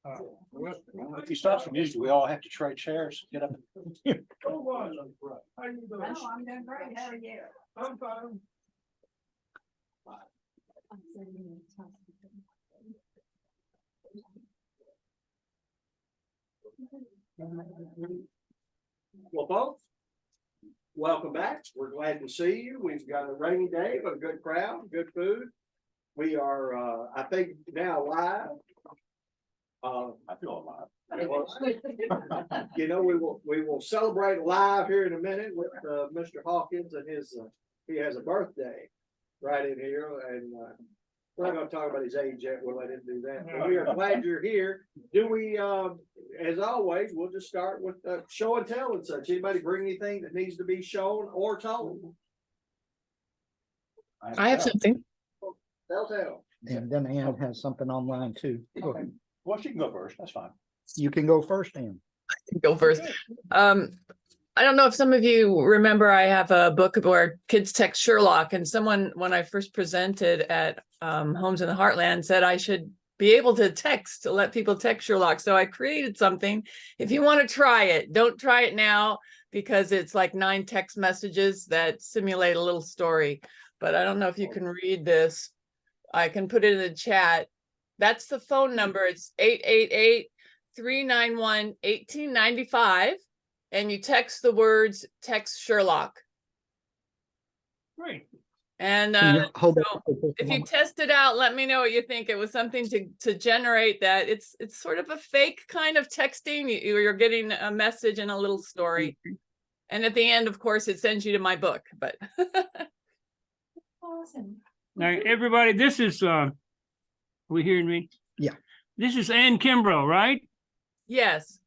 Well, if you start from music, we all have to trade chairs. Get up. Oh, I'm doing great. How are you? I'm fine. Well, folks, welcome back. We're glad to see you. We've got a rainy day, but a good crowd, good food. We are, I think, now live. I feel alive. You know, we will celebrate live here in a minute with Mr. Hawkins and his. He has a birthday right in here, and we're not going to talk about his age yet. We'll let him do that. But we are glad you're here. Do we? As always, we'll just start with show and tell and such. Anybody bring anything that needs to be shown or told? I have something. Tell. And then Ann has something online too. Go ahead. Well, she can go first. That's fine. You can go first, Ann. Go first. I don't know if some of you remember, I have a book where kids text Sherlock, and someone, when I first presented at Homes in the Heartland, said I should be able to text, to let people text Sherlock. So I created something. If you want to try it, don't try it now, because it's like 9 text messages that simulate a little story. But I don't know if you can read this. I can put it in the chat. That's the phone number. It's 888-391-1895. And you text the words, text Sherlock. Great. And Can you hold so it for just a if you moment? test it out, let me know what you think. It was something to generate that. It's sort of a fake kind of texting. You're getting a message and a little story. And at the end, of course, it sends you to my book. But Awesome. Now, everybody, this is, we hearing me? Yeah. This is Ann Kimbrough, right? yes.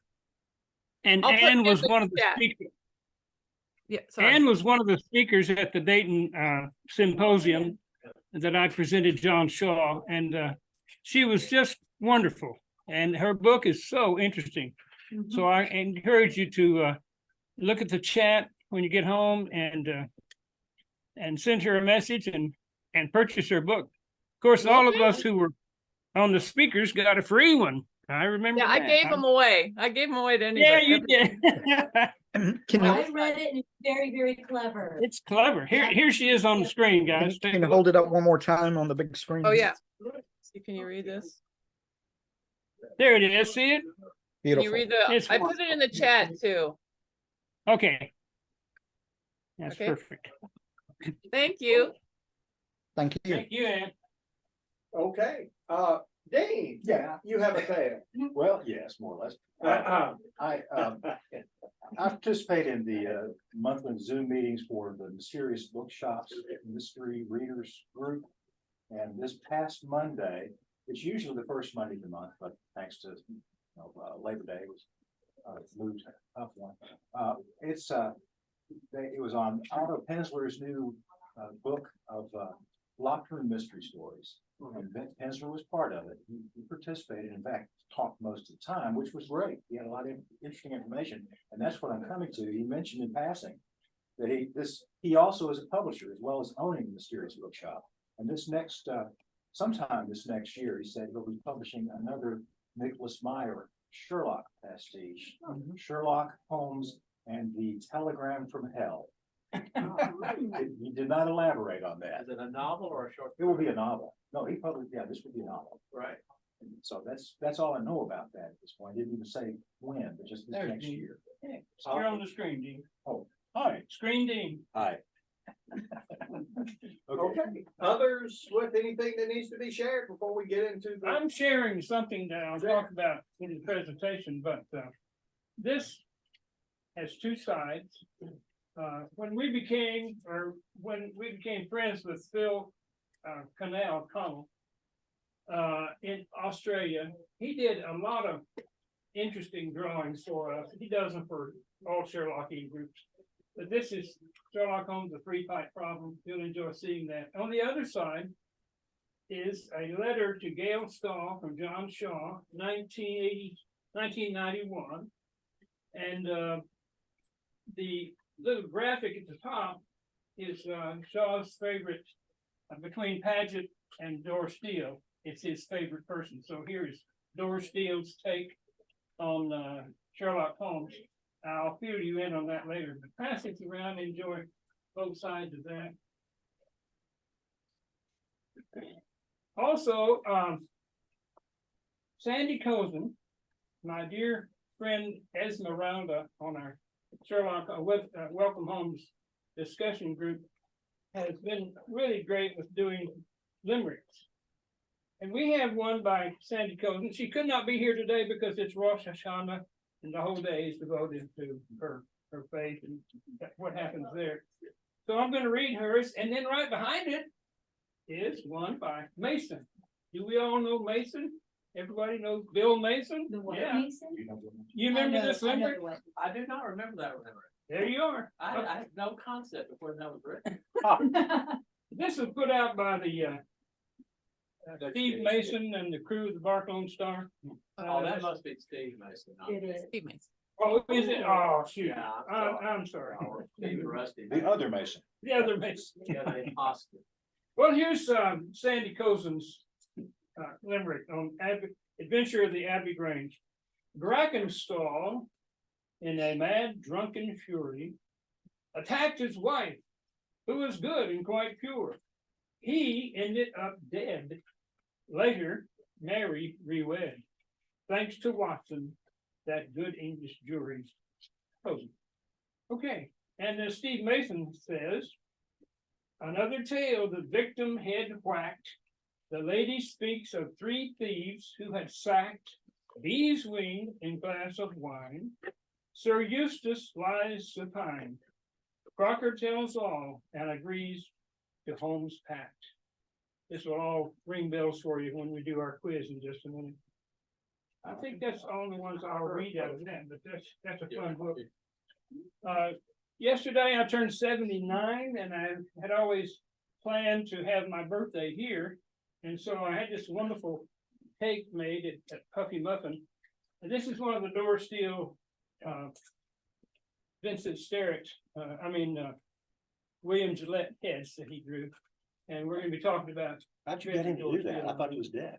And I'll put Ann it was in the one of the chat. speakers. Yeah. Sorry. Ann was one of the speakers at the Dayton symposium that I presented John Shaw, and she was just wonderful. And her book is so interesting. Mhm. So I encourage you to look at the chat when you get home and send her a message and purchase her book. Of course, all of us who were on the speakers got a free one. I remember. Yeah, I that. gave them away. I gave them away to Yeah, anybody. you did. Can you, I read it and it's very, very clever. It's clever. Here she is on the screen, guys. Take can a you look. hold it up one more time on the big screen? Oh, yeah. See, can you read this? There it is. See it? Can Beautiful. you read the, It's I put it in the chat too. Okay. That's Okay. perfect. Thank you. Thank you. Thank you, Ann. Okay. Dean. Yeah. You have a tale. Well, yes, more or less. I participate in the monthly Zoom meetings for the Mysterious Bookshops Mystery Readers Group. And this past Monday, it's usually the first Monday of the month, but thanks to Labor Day, it was moved up one. It was on Otto Penzler's new book of locked room mystery stories. And Penzler was part of it. He participated, in fact, talked most of the time, which was great. He had a lot of interesting information, and that's what I'm coming to. He mentioned in passing that he also is a publisher as well as owning the Mysterious Bookshop. And this next sometime this next year, he said he'll be publishing another Nicholas Meyer Sherlock pastiche, Sherlock Holmes and the Telegram from Hell. He did not elaborate on that. Is it a novel or a short? It will be a novel. No, he published, yeah, this would be a novel. Right. And so that's all I know about that at this point. I didn't even say when, but just this There's next Dean. year. You're on the screen, Dean. Oh. Hi, Screen Dean. Hi. Okay. Others with anything that needs to be shared before we get into the. I'm sharing something that I'll talk about in the presentation, but this has 2 sides. When we became friends with Phil Connell in Australia, he did a lot of interesting drawings for us. He does them for all Sherlockian groups. But this is Sherlock Holmes, the 3-pipe problem. You'll enjoy seeing that. On the other side is a letter to Gail Stahl from John Shaw, 1991. And the little graphic at the top is Shaw's favorite, between Paget and Doris Steele. It's his favorite person. So here is Doris Steele's take on Sherlock Holmes. I'll fill you in on that later, but pass it around, enjoy both sides of that. Also, Sandy Cozen, my dear friend Esmeralda on our Sherlock Welcome Homes discussion group, has been really great with doing limericks. And we have one by Sandy Cozen. She could not be here today because it's Rosh Hashanah and the whole day is devoted to her faith and what happens there. So I'm going to read hers, and then right behind it is one by Mason. Do we all know Mason? Everybody knows Bill Mason? The what, Yeah. Mason? You remember this I know limerick? the what. I do not remember that limerick. There you are. I had no concept before that was written. This was put out by the Steve Mason and the crew of the Bark Lone Star. Oh, that must be Steve Mason. not It me. is. Steve Mason. Oh, is it? Oh, shoot. Yeah, I'm sorry. I'm sorry. Oh, Steve Rusty. The other Mason. The other Mason. Yeah, they possibly. Well, here's Sandy Cozen's limerick on Adventure of the Abbey Grange. Brackenstall, in a mad drunken fury, attacked his wife, who was good and quite pure. He ended up dead. Later, Mary rewed, thanks to Watson, that good English jury's Cozen. Okay, and then Steve Mason says, another tale, the victim head whacked. The lady speaks of 3 thieves who had sacked Bees wing in glass of wine. Sir Eustace lies supine. Crocker tells all and agrees to Holmes' pact. This will all ring bells for you when we do our quiz in just a minute. I think that's the only ones I'll read out of that, but that's a fun book. Yesterday I turned 79, and I had always planned to have my birthday here. And so I had this wonderful cake made at Puffy Muffin. And this is one of the Doris Steele, Vincent Sterritt, William Gillette heads that he drew. And we're going to be talking about. How'd you get him to do that? I thought he was dead.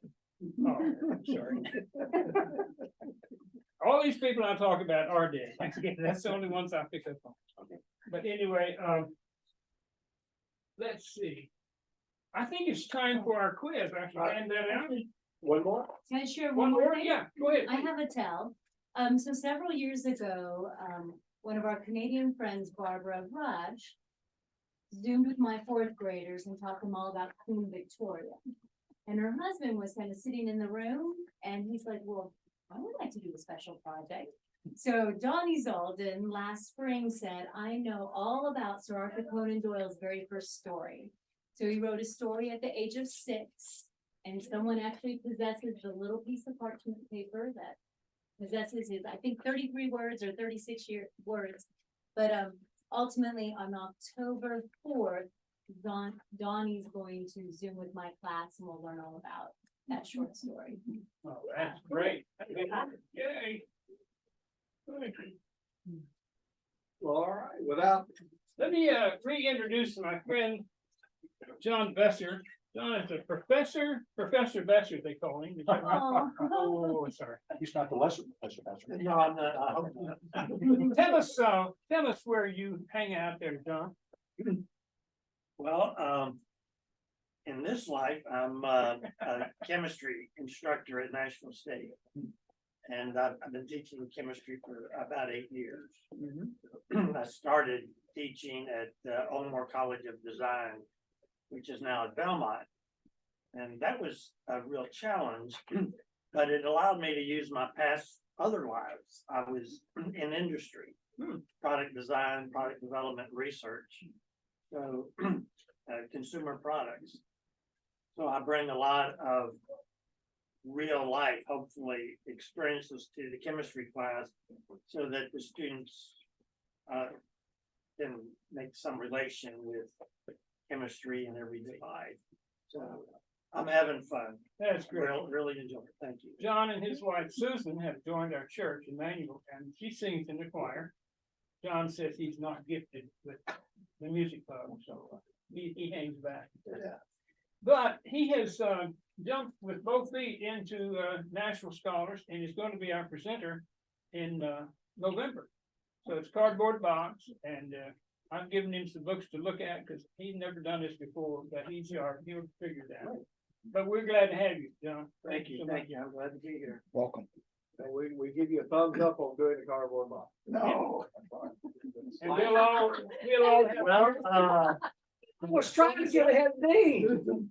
Oh, I'm sorry. All these people I talk about are dead. That's the only ones I pick up on. But anyway, let's see. I think it's time for our quiz. I should hand that out. One more? Can I share One one more more? thing? Yeah, go ahead. I have a tell. So several years ago, one of our Canadian friends, Barbara Raj, Zoomed with my 4th graders and taught them all about Queen Victoria. And her husband was kind of sitting in the room, and he's like, well, I would like to do a special project. So Donnie Zalden last spring said, I know all about Sir Arthur Conan Doyle's very first story. So he wrote a story at the age of 6, and someone actually possesses the little piece of parchment paper that possesses his, I think, 33 words or 36 words. But ultimately on October 4th, Donnie's going to Zoom with my class, and we'll learn all about that short story. Oh, that's great. Yay. Well, all right, Let me reintroduce my friend John Besser. John is a professor, Professor Besser, they call him. Is that right? Oh, sorry. He's not the lesser professor. no, I'm not, I hope not. Tell us where you hang out there, John. Well, in this life, I'm a chemistry instructor at Nashville State. And I've been teaching chemistry for about 8 years. I started teaching at Olmore College of Design, which is now at Belmont. And that was a real challenge, but it allowed me to use my past other lives. I was in industry, product design, product development, research. So consumer products. So I bring a lot of real life, hopefully, experiences to the chemistry class so that the students can make some relation with chemistry in everyday life. So I'm having fun. That's great. Really enjoy it. Thank you. John and his wife Susan have joined our church, Emmanuel, and she sings in the choir. John says he's not gifted with the music club, so he hangs back. Yeah. But he has jumped with both feet into Nashville Scholars and is going to be our presenter in November. So it's cardboard box, and I've given him some books to look at because he's never done this before, but he's sharp, he'll figure it out. But we're glad to have you, John. Thank you, so much. thank you. I'm glad to be here. Welcome. And we give you a thumbs up on doing the cardboard box. No. And we'll all have. Well, I was trying to get ahead of Dean.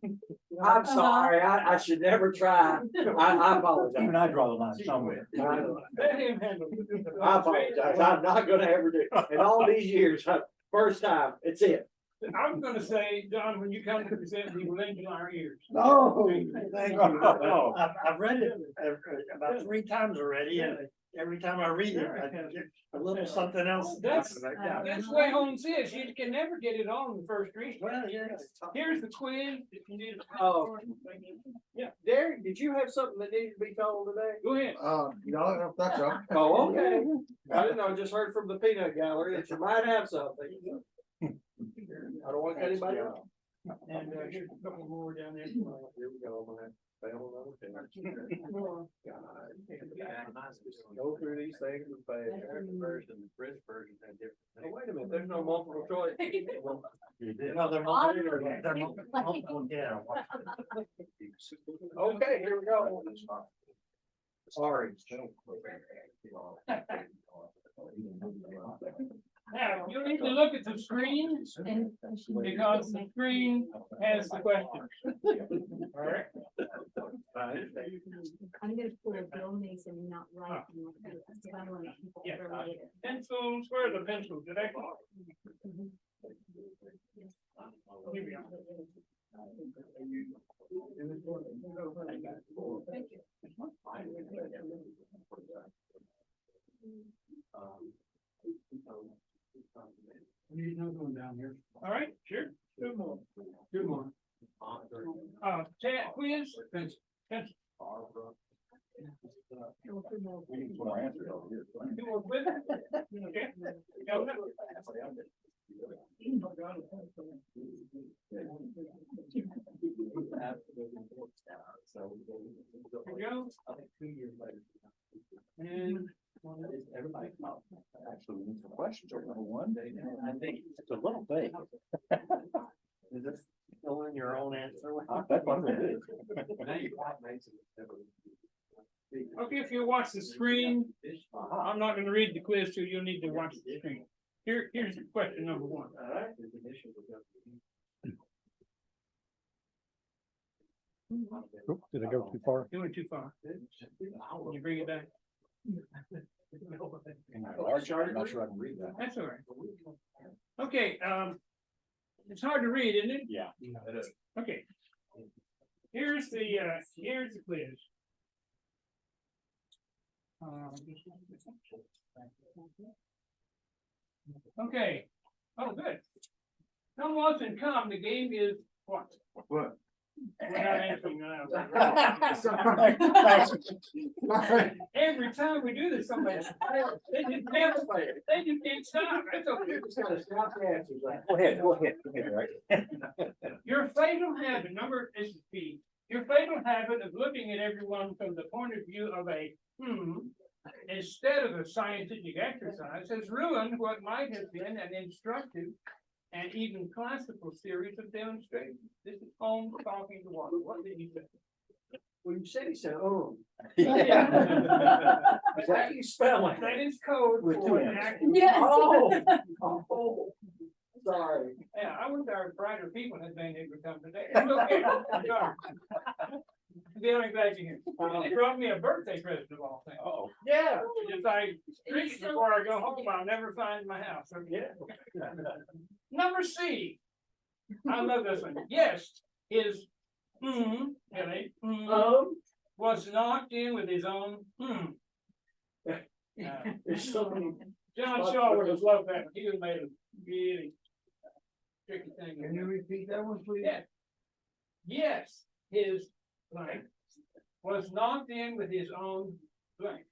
I'm sorry, I should never try. I apologize. Even I draw the line somewhere. Let him handle it. I apologize. I'm not gonna ever do it. In all these years, first time, it's it. I'm gonna say, John, when you come to present, we will lend you our ears. no, thank you. Oh. I've read it about 3 times already, and every time I read it, I get a little something else. That's the way Holmes is. You can never get it all in the first read. Well, yeah. Here's the quiz. If you need it. Oh. Derek, did you have something that needed to be told today? Go ahead. No, that's all. Oh, okay. I didn't know, I just heard from the peanut gallery that you might have something. I don't want anybody else. And here's a couple more down there. Here we go, man. Fail another thing. Go through these things and fail. Version, the British version had different. Oh, wait a minute, there's no multiple choice. No, they're multiple, yeah. Okay, here we go. Sorry. Now, you need to look at the screen because the screen has the questions. All right. I'm gonna pull a Bill Mason and not write. Because I want to keep it for later. Pencils, where are the pencils? Did I? Here we are. All right, sure. Two more. Chat quiz. Pencil. We need more answers over here. Two more quiz. Okay. Go ahead. And Everybody. Actually, we need some questions over number one. I think it's a little vague. Is this fill in your own answer? That's what I'm gonna do. okay, if you watch the screen, I'm not gonna read the quiz, so you'll need to watch the screen. Here's question number one. Oop, did I go too far? You went too far. Can you bring it back? In my large chart, I'm not sure I can read that. That's all right. Okay, it's hard to read, isn't it? Yeah. Okay. Here's the quiz. Okay. Oh, good. Come once and come. The game is what? What? We're not answering now. Every time we do this, somebody they just can't stop. That's okay. Go ahead, right? Your fatal habit, this is P. Your fatal habit of looking at everyone from the point of view of a instead of a scientific exercise has ruined what might have been an instructive and even classical series of demonstrations. This is Holmes talking to water. What did he say? Well, you said he said, oh. Yeah. How do you spell it? That is code With for two an M's. active. Yes. Oh, sorry. Yeah, I wish our brighter people had been able to come today. It's okay. I'm sorry. Feeling glad you're here. They brought me a birthday present of all things. Oh. Yeah. If I drink it before I go home, I'll never find my house. Okay. Number C. I love this one. Yes, his Billy was knocked in with his own There's so many. John Shaw would have loved that. He would have made a really tricky thing. Can you repeat that one, please? Yeah. Yes, his blank was knocked in with his own blank.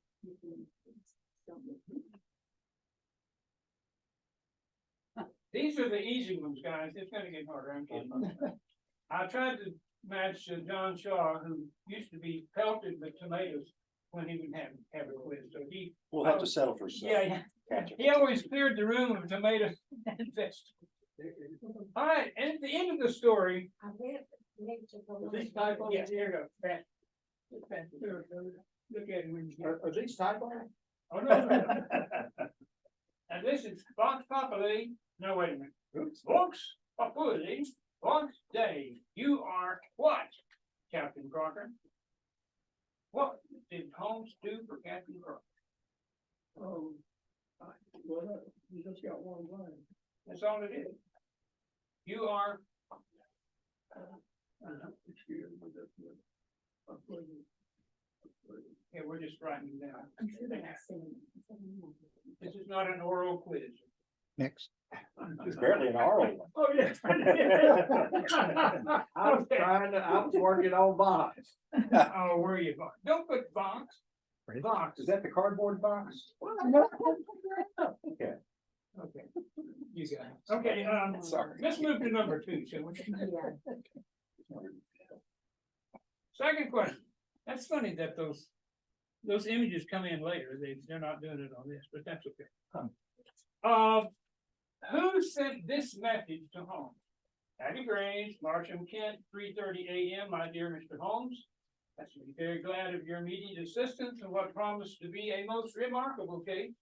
These are the easy ones, guys. It's gonna get harder. I'm kidding. I tried to match John Shaw, who used to be pelted with tomatoes when he would have a quiz, so he. We'll have to settle for some. Yeah, Gotcha. he always cleared the room of tomatoes and vegetables. All right, and at the end of the story. These typos? Yeah, here you go. Pat. Pat, look at it when you get. Are these typos? Oh, no. And this is Vox Populi, no, wait a minute. Vox Populi, Vox Dei, you are what, Captain Crocker? What did Holmes do for Captain Crocker? Oh, well, you just got one line. That's all it is. You are. Yeah, we're just writing it down. This is not an oral quiz. Next. It's barely an oral one. Oh, yes. I was working on box. Oh, where are you going? Don't put box. Ready? Box. Is that the cardboard box? Okay. Okay. You got it. Okay, Sorry. let's move to number 2, shall we? Second question. That's funny that those images come in later. They're not doing it on this, but that's okay. Who sent this message to Holmes? Patty Grange, Marsham, Kent, 3:30 a.m. My dear Mr. Holmes, I should be very glad of your immediate assistance in what promised to be a most remarkable case.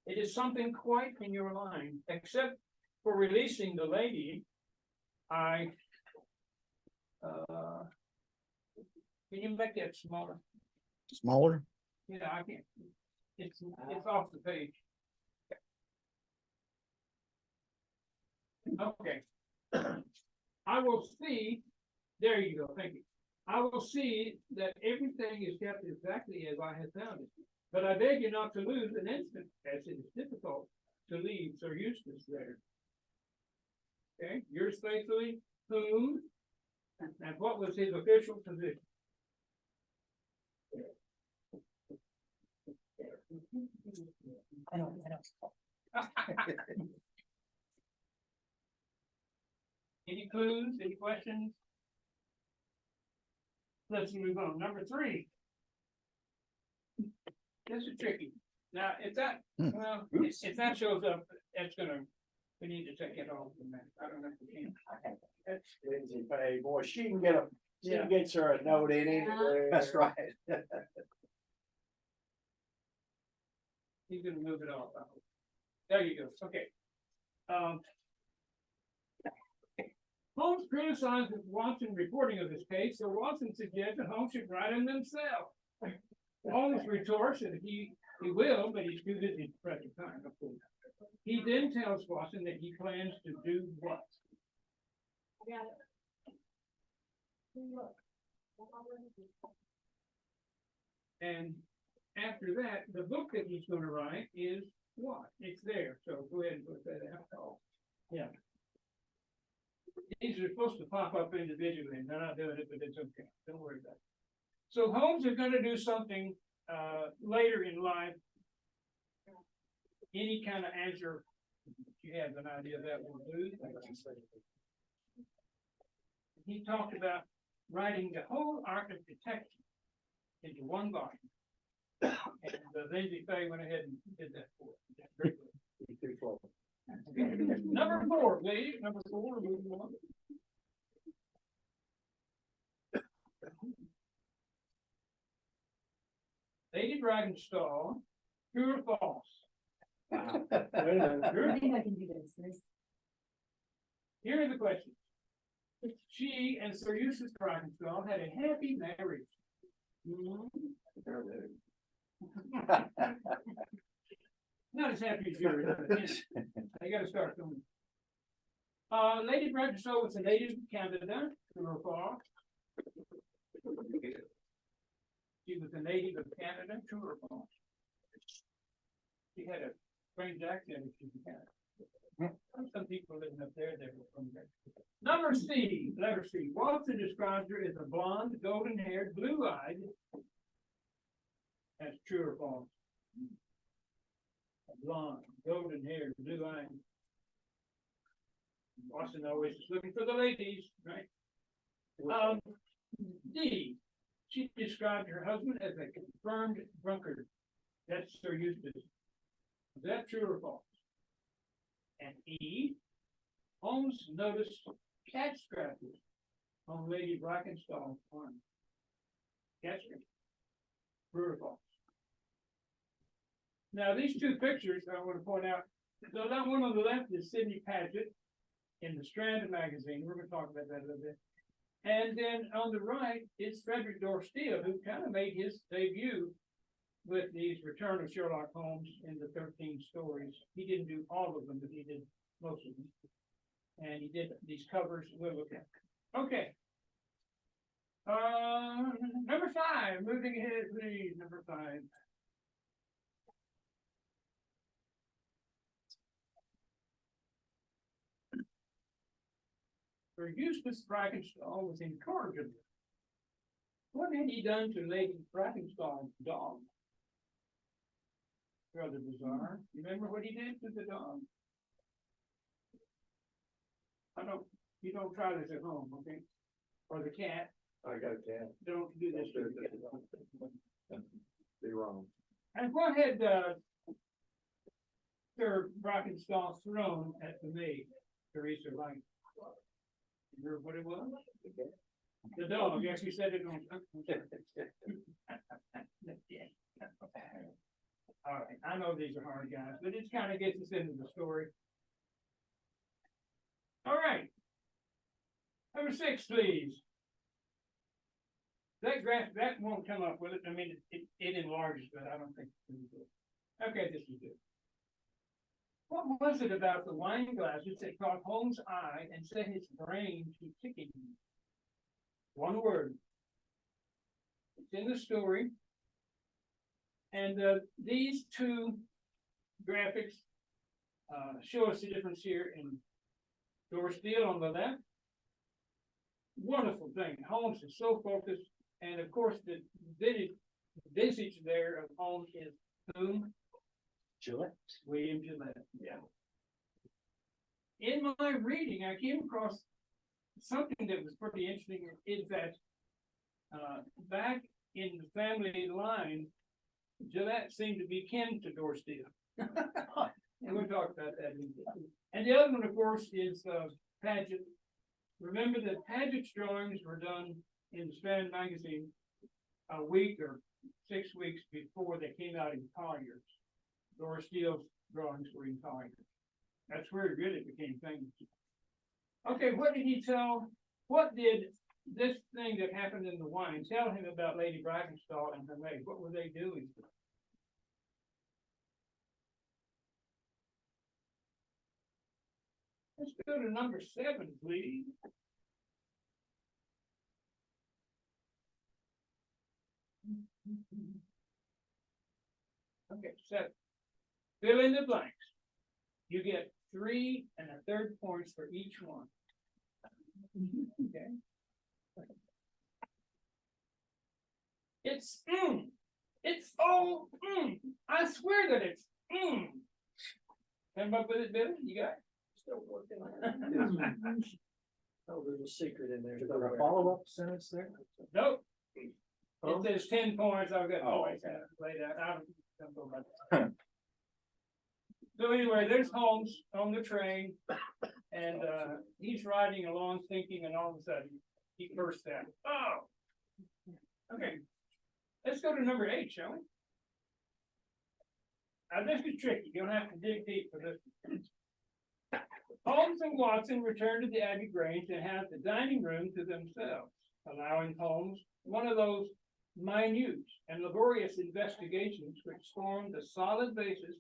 It is something quite in your line, except for releasing the lady. Can you make that smaller? Smaller? Yeah, I can't. It's off the page. Okay. I will see, there you go, thank you. I will see that everything is kept exactly as I have found it. But I beg you not to lose an instant, as it is difficult to leave Sir Eustace there. Okay, yours faithfully, whom, and what was his official position? I don't. Any clues, any questions? Let's move on. Number 3. This is tricky. Now, if that, well, if that shows up, that's gonna, we need to take it off the map. I don't know if we can. That's Lindsay Pay, boy, she can gets her a note in anywhere. That's right. He's gonna move it off. I hope. There you go. Okay. Holmes criticized Watson reporting of this case, so Watson suggested Holmes should write him himself. Holmes retorts that he will, but he's too busy at the present time, of course. He then tells Watson that he plans to do what? And after that, the book that he's going to write is what? It's there, so go ahead and put that out. Yeah. These are supposed to pop up individually, and they're not doing it, but it's okay. Don't worry about it. So Holmes is going to do something later in life. Any kind of answer you have an idea that will do. He talked about writing the whole art of detection into one volume. And Lindsay Fay went ahead and did that for us. Number 4, please. Number 4, moving on. Lady Dragonstall, true or false? I think I can do this. Here are the questions. She and Sir Eustace Dragonstall had a happy marriage. Not as happy as yours. I gotta start doing. Lady Dragonstall was a native of Canada, true or false? She was a native of Canada, true or false? She had a strange accent if she was Canada. Some people living up there, they were from there. Number C, letter C. Watson describes her as a blonde, golden-haired, blue-eyed. That's true or false? A blonde, golden-haired, blue-eyed. Watson always is looking for the ladies, right? D, she described her husband as a confirmed drunkard. That's Sir Eustace. Is that true or false? And E, Holmes noticed cat scratches on Lady Brackenstall's arm. Cat scratches. True or false? Now, these two pictures I want to point out. So that one on the left is Sidney Paget in the Strand magazine. We're going to talk about that a little bit. And then on the right is Frederick Dorsteel, who kind of made his debut with these Return of Sherlock Holmes in the 13 stories. He didn't do all of them, but he did most of them. And he did these covers. We'll look at. Okay. Number 5. Moving ahead, please. Number 5. For Eustace Brackenstall was incorrigible. What had he done to Lady Brackenstall's dog? Rather bizarre. You remember what he did to the dog? You don't try this at home, okay? Or the cat. I got a cat. Don't do this to the cat. Be wrong. And what had Sir Brackenstall thrown at the maid, Teresa Light? Remember what it was? The dog. Yes, you said it on. All right, I know these are hard guys, but it kind of gets us into the story. All right. Number 6, please. That graph, that won't come up with it. I mean, it enlarges, but I don't think it's going to do it. Okay, this is good. What was it about the wine glasses that caught Holmes' eye and set his brain to ticking? One word. It's in the story. And these two graphics show us the difference here in Dorsteel on the left. Wonderful thing. Holmes is so focused. And of course, the visage there of Holmes is whom? Gillette. William Gillette. Yeah. In my reading, I came across something that was pretty interesting. Is that back in the family line, Gillette seemed to be kin to Dorsteel. And we'll talk about that. And the other one, of course, is Paget. Remember that Paget's drawings were done in the Strand magazine a week or 6 weeks before they came out in Collier's. Dorsteel's drawings were in Collier's. That's where it really became famous. Okay, what did he tell? What did this thing that happened in the wine tell him about Lady Brackenstall and her maid? What were they doing? Let's go to number 7, please. Okay, 7. Fill in the blanks. You get 3 1/3 points for each one. Okay. It's It's I swear that it's Come up with it, Billy? You got it? Still working on it. Oh, there's a secret in there. Is there a follow-up sentence there? Nope. It says 10 points. I've got points laid out. I don't go about that. So anyway, there's Holmes on the train, and he's riding along thinking, and all of a sudden he bursts out. Oh, okay. Let's go to number 8, shall we? Now this is tricky. You don't have to dig deep for this. Holmes and Watson return to the Abbey Grange and have the dining room to themselves, allowing Holmes one of those minute and laborious investigations which form the solid basis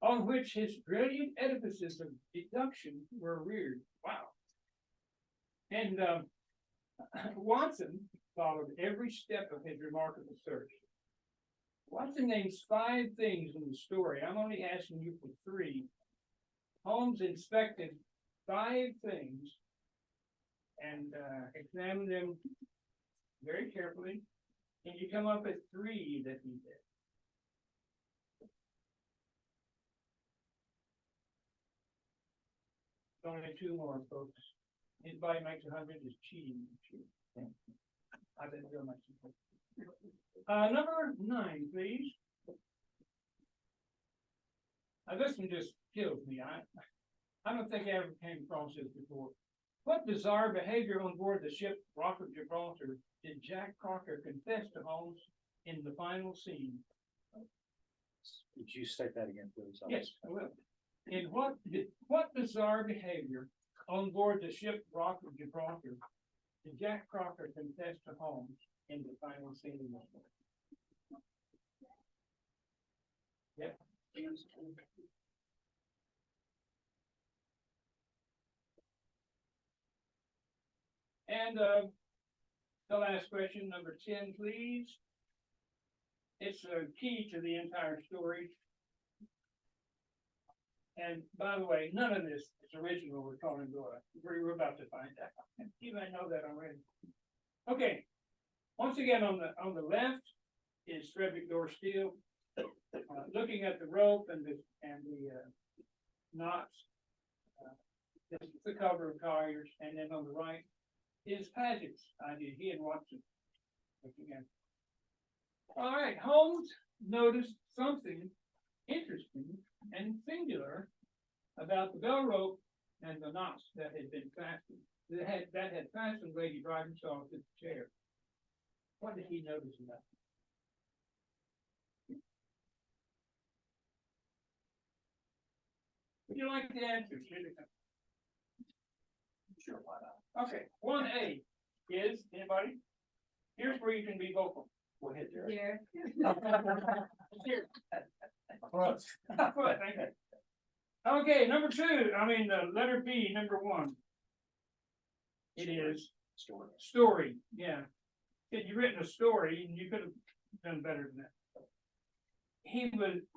on which his brilliant edifices of deduction were reared. Wow. And Watson followed every step of his remarkable search. Watson names 5 things in the story. I'm only asking you for 3. Holmes inspected 5 things and examined them very carefully. Can you come up with 3 that he did? Only 2 more, folks. his body makes 100 is cheating. I didn't feel much. Number 9, please. This one just kills me. I don't think I ever came across this before. What bizarre behavior on board the ship Rock of Gibraltar did Jack Crocker confess to Holmes in the final scene? Would you state that again, please? Yes, I will. In what bizarre behavior on board the ship Rock of Gibraltar did Jack Crocker confess to Holmes in the final scene? Yep. And the last question, number 10, please. It's a key to the entire story. And by the way, none of this is original with Conan Doyle. We're about to find out. You may know that already. Okay. Once again, on the left is Frederick Door Steele, looking at the rope and the knots. This is the cover of Collier's, and then on the right is Paget's idea. He and Watson. Again. All right, Holmes noticed something interesting and singular about the bell rope and the knots that had been fastened, that had fastened Lady Brightenshaw to the chair. What did he notice about it? Would you like the answer? Sure, why not? Okay, 1A is, anybody? Here's where you can be vocal. Go ahead, Jerry. Here. Here. Thank you. Okay, number 2, letter B, number 1. It is story, yeah. If you've written a story, and you could have done better than that.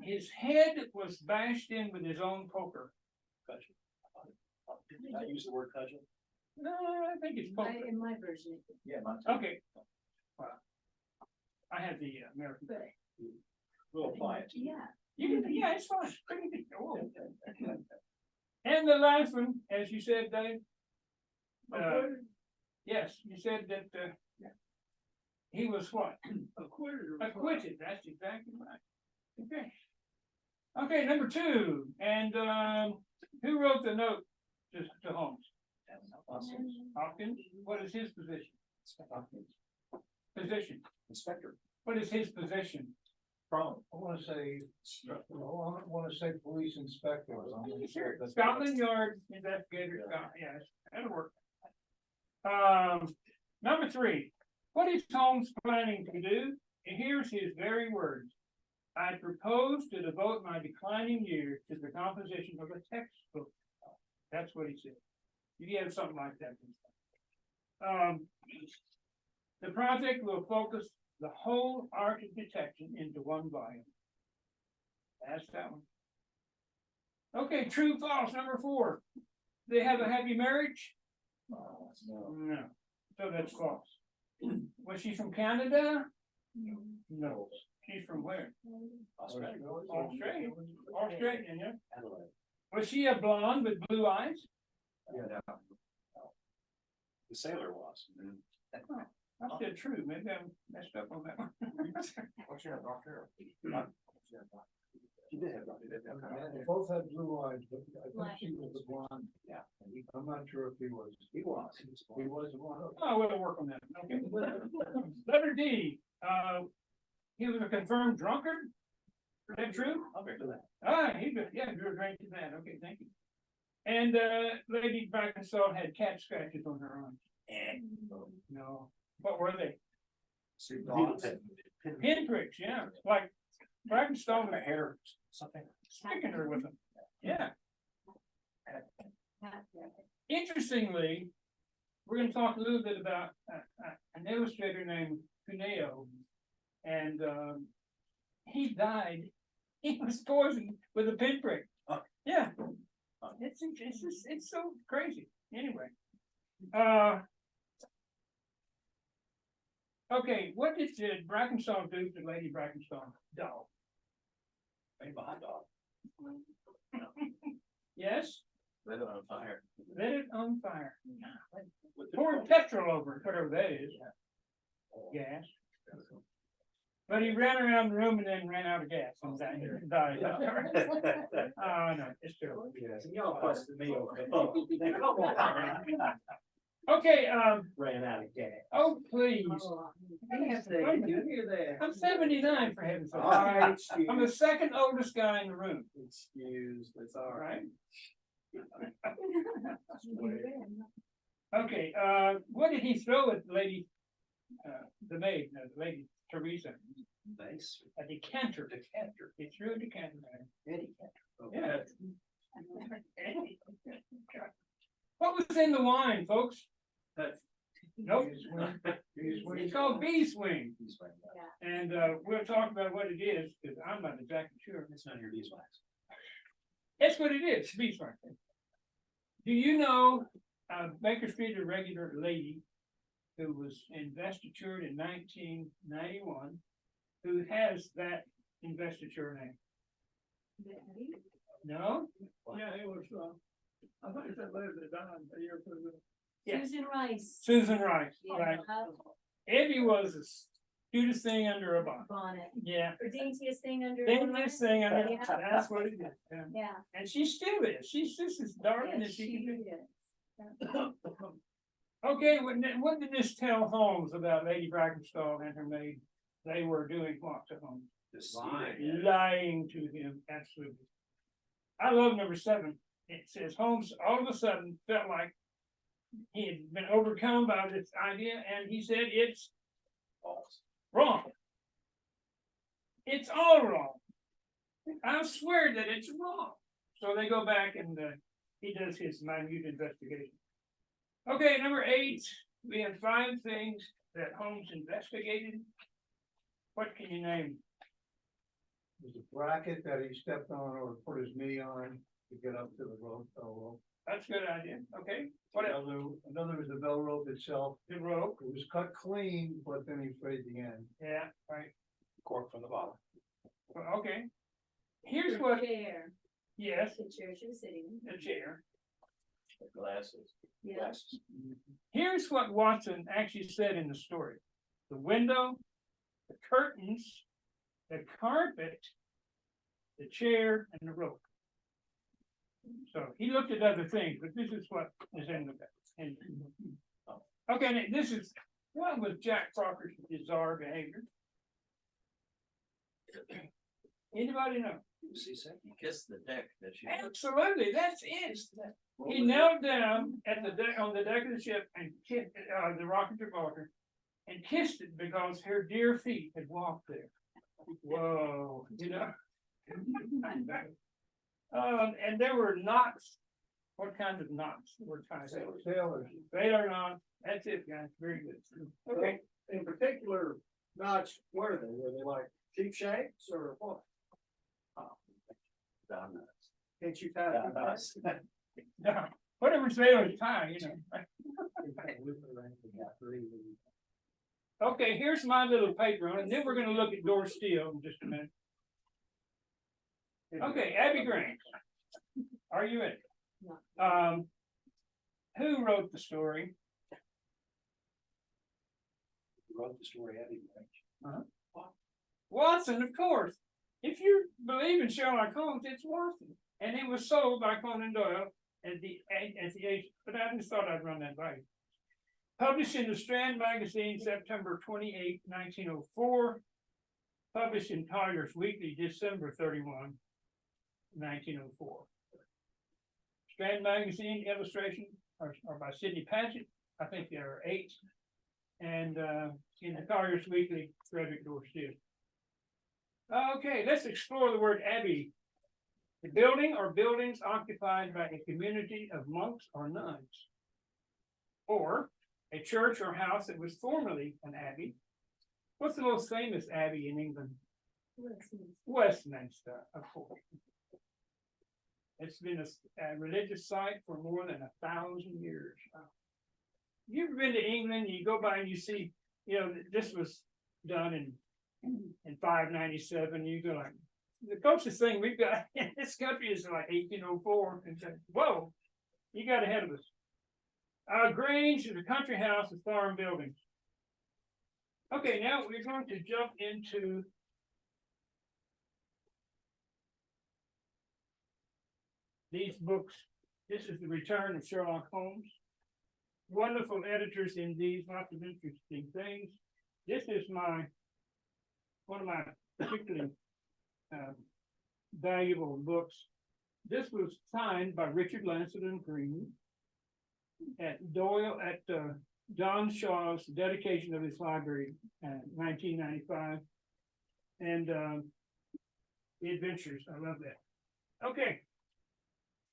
His head was bashed in with his own poker. Did I use the word cudgel? No, I think it's poker. In my version. Yeah, mine. Okay. Well, I have the American. We'll apply it. Yeah. You can, yeah, it's fine. And the last one, as you said, Dave. Yes, you said that he was what? Acquitted. That's exactly right. Okay. Okay, number 2. And who wrote the note to Holmes? Hawkins. What is his position? Position. Inspector. What is his position? From. I wanna say, police inspector. Sure. Scotland Yard investigator. Yes, that'll work. Number 3. What is Holmes planning to do? And here's his very words. I propose to devote my declining years to the composition of a textbook. That's what he said. You have something like that. The project will focus the whole art of detection into one volume. That's that one. Okay, true, false, number 4. They have a happy marriage? No. So that's false. Was she from Canada? No. She's from where? Australia. Australian, yeah. Was she a blonde with blue eyes? Yeah. The sailor was. I said true, maybe I messed up on that one. What's your doctor? She did have doctor. They both had blue eyes, but I Black. think she was the blonde. Yeah. I'm not sure if he was. He was. He was the one. Oh, we'll work on that, okay. Letter D, he was a confirmed drunkard? Is that true? I'll get to that. You're right to that, okay, thank you. And, Lady Brackenstall had cat scratches on her arms. No, what were they? Pinpricks, yeah, like Brackenstall with hair, something, sticking her with them, yeah. Interestingly, we're gonna talk a little bit about an illustrator named Cuneo. And he died, he was poisoned with a pinprick. Yeah. It's so crazy, anyway. Okay, what did Brackenstall do to Lady Brackenstall? Dog. Made by hot dog. Yes, Lit it on fire. Lit it on fire. Poured petrol over it, whatever that is. Gas. But he ran around the room and then ran out of gas and died. Oh, no, it's true. Y'all busted me over. Okay, Ran out of gas. oh, please. I'm 79 for heaven's sake. All right, I'm the second oldest guy in the room, excuse, that's all all right. right? Okay, what did he throw at the lady, the maid, no, the lady Teresa? Nice. A decanter. Decanter. He threw a decanter at her. Yeah. What was in the wine, folks? Nope. It's called beeswing. And we'll talk about what it is, because I'm not exactly sure. It's not your beeswax. That's what it is, beeswax. Do you know Baker Street, a regular lady who was investitured in 1991, who has that investiture name? No? Yeah, it was, I think it's that lady that died a year or two ago. Yeah. Susan Rice. Susan Rice, Yeah, right. Evie was the cutest thing under a bonnet. bonnet. Yeah. Or daintiest thing under. a Daintiest thing under, Yeah. that's what it is. Yeah. Yeah. And she still is. She's just as darling as she can be. is. Okay, what did this tell Holmes about Lady Brackenstall and her maid? They were doing what to Holmes? Lying to him, absolutely. I love number 7. It says Holmes all of a sudden felt like he had been overcome by this idea, and he said it's wrong. It's all wrong. I swear that it's wrong. So they go back and he does his minute investigation. Okay, number 8, we have 5 things that Holmes investigated. What can you name? There's a bracket that he stepped on or put his knee on to get up to the rope. That's a good idea. Okay, what else? Another was the bell rope itself. The rope. It was cut clean, but then he frayed the end. Yeah, right. Cork from the bottom. Okay. Here's what, Chair. yes, The chair she was sitting in. the chair. Glasses. Yeah. Here's what Watson actually said in the story. The window, the curtains, the carpet, the chair, and the rope. So he looked at other things, but this is what is in the. Okay, and this is, what was Jack Crocker's bizarre behavior? Anybody know? You kissed the deck that you. Absolutely, that's it. He knelt down at the deck, on the deck of the ship, and kissed the Rock of Gibraltar, and kissed it because her dear feet had walked there. Whoa, you know. And there were knots. What kind of knots were tied? Sailors. Radar knots. That's it, guys. Very good. Okay. In particular, knots, were they like cheap shanks or what? Can't you tie it? No, whatever sailors tie, you know. Okay, here's my little paper, and then we're gonna look at door steel in just a minute. Okay, Abby Grange. Are you in? Who wrote the story? Wrote the story, Abby Grange. Watson, of course. If you believe in Sherlock Holmes, it's Watson. And it was sold by Conan Doyle at the age, but I just thought I'd run that by you. Published in the Strand Magazine, September 28, 1904. Published in Collier's Weekly, December 31, 1904. Strand Magazine illustrations are by Sidney Paget. I think there are 8. And in the Collier's Weekly, Frederick Dorsteel. Okay, let's explore the word abbey. The building or buildings occupied by a community of monks or nuns. Or a church or house that was formerly an abbey. What's the most famous abbey in England? Westminster, of course. It's been a religious site for more than 1,000 years. You ever been to England? You go by and you see, you know, this was done in 597. You go like, the closest thing we've got in this country is like 1804. And say, whoa, You got ahead of us. Grange is a country house with farm buildings. Okay, now we're going to jump into these books. This is The Return of Sherlock Holmes. Wonderful editors in these, lots of interesting things. This is one of my particularly valuable books. This was signed by Richard Lansing Green at John Shaw's dedication of his library in 1995. And The Adventures, I love that. Okay.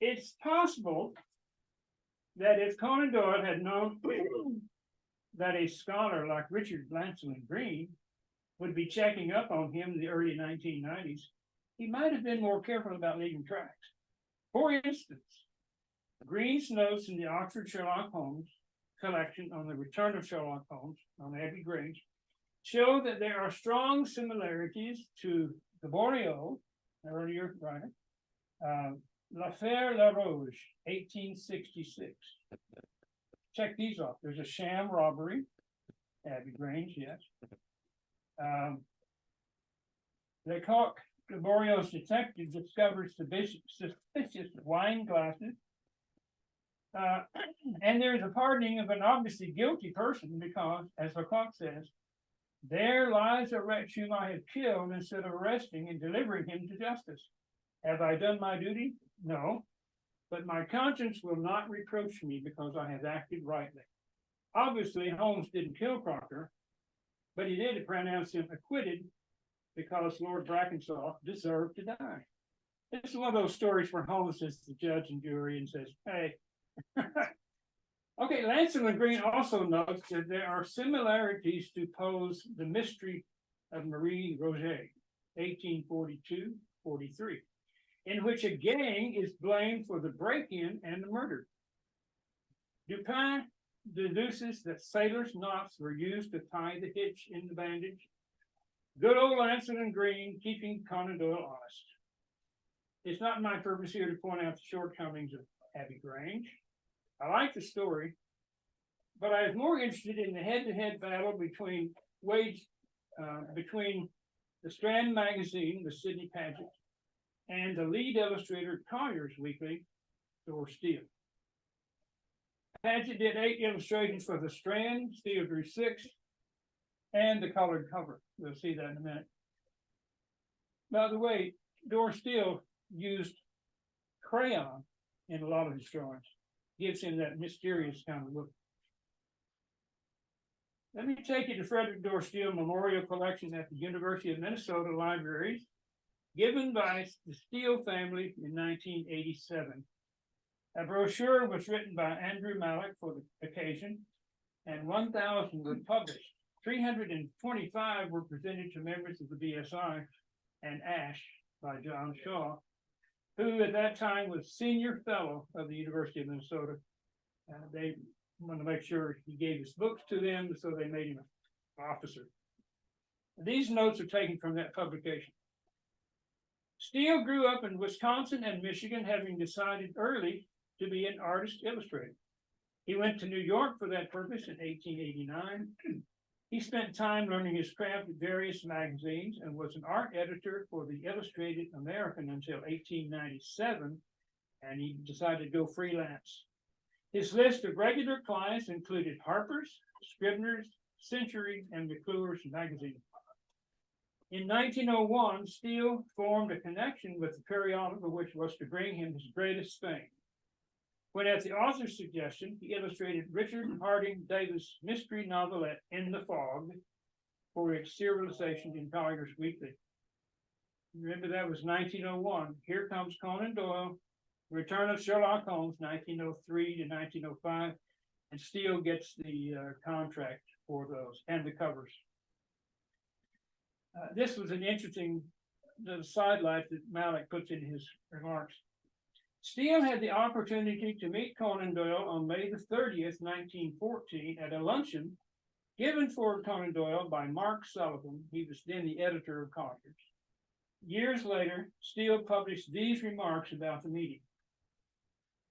It's possible that if Conan Doyle had known that a scholar like Richard Lansing Green would be checking up on him in the early 1990s, he might have been more careful about leaving tracks. For instance, Green's notes in the Oxford Sherlock Holmes collection on the return of Sherlock Holmes on Abbey Grange show that there are strong similarities to Gaboriau, an earlier writer, L'Affaire La Roge, 1866. Check these off. There's a sham robbery, Abbey Grange, yes. Lecoq, Gaboriau's detective, discovers suspicious wine glasses. And there's a pardoning of an obviously guilty person because, as Lecoq says, there lies a wretch whom I have killed instead of arresting and delivering him to justice. Have I done my duty? No, but my conscience will not reproach me because I have acted rightly. Obviously, Holmes didn't kill Crocker, but he did pronounce him acquitted because Lord Brackenshaw deserved to die. This is one of those stories where Holmes is the judge and jury and says, hey. Okay, Lansing and Green also notes that there are similarities to Poe's The Mystery of Marie Roget, 1842-43. In which a gang is blamed for the break-in and the murder. Dupin deduces that sailors' knots were used to tie the hitch in the bandage. Good old Lansing and Green keeping Conan Doyle honest. It's not my purpose here to point out the shortcomings of Abbey Grange. I like the story, but I was more interested in the head-to-head battle between the Strand magazine, the Sidney Paget, and the lead illustrator at Collier's Weekly, Dor Steele. Paget did 8 illustrations for the Strand, Steele drew 6, and the colored cover. We'll see that in a minute. By the way, Dor Steele used crayon in a lot of his drawings. Gives him that mysterious kind of look. Let me take you to Frederick Dor Steele Memorial Collection at the University of Minnesota Libraries, given by the Steele family in 1987. A brochure was written by Andrew Malik for the occasion, and 1,000 were published. 325 were presented to members of the BSI and ASH by John Shaw, who at that time was senior fellow of the University of Minnesota. They wanted to make sure he gave his books to them, so they made him an officer. These notes are taken from that publication. Steele grew up in Wisconsin and Michigan, having decided early to be an artist illustrator. He went to New York for that purpose in 1889. He spent time learning his craft at various magazines and was an art editor for the Illustrated American until 1897, and he decided to go freelance. His list of regular clients included Harper's, Scribner's, Century, and McClure's magazine. In 1901, Steele formed a connection with the periodical which was to bring him his greatest fame. When at the author's suggestion, he illustrated Richard Harding Davis' mystery novelette In the Fog for its serialization in Collier's Weekly. Remember, that was 1901. Here comes Conan Doyle, Return of Sherlock Holmes, 1903 to 1905, and Steele gets the contract for those and the covers. This was an interesting sidelight that Malik puts in his remarks. Steele had the opportunity to meet Conan Doyle on May the 30th, 1914, at a luncheon given for Conan Doyle by Mark Sullivan. He was then the editor of Collier's. Years later, Steele published these remarks about the meeting.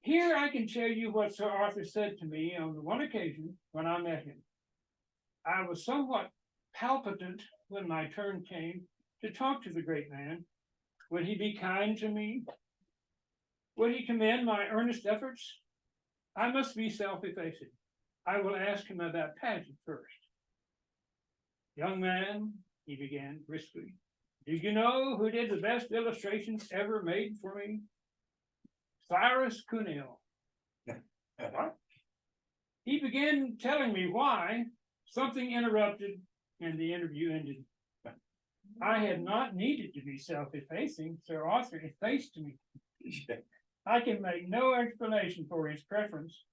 Here I can tell you what Sir Arthur said to me on the one occasion when I met him. I was somewhat palpitant when my turn came to talk to the great man. Would he be kind to me? Would he commend my earnest efforts? I must be self-effacing. I will ask him about Paget first. Young man, he began briskly, do you know who did the best illustrations ever made for me? Cyrus Cuneo. What? He began telling me why. Something interrupted and the interview ended. I had not needed to be self-effacing. Sir Arthur effaced me. I can make no explanation for his preference.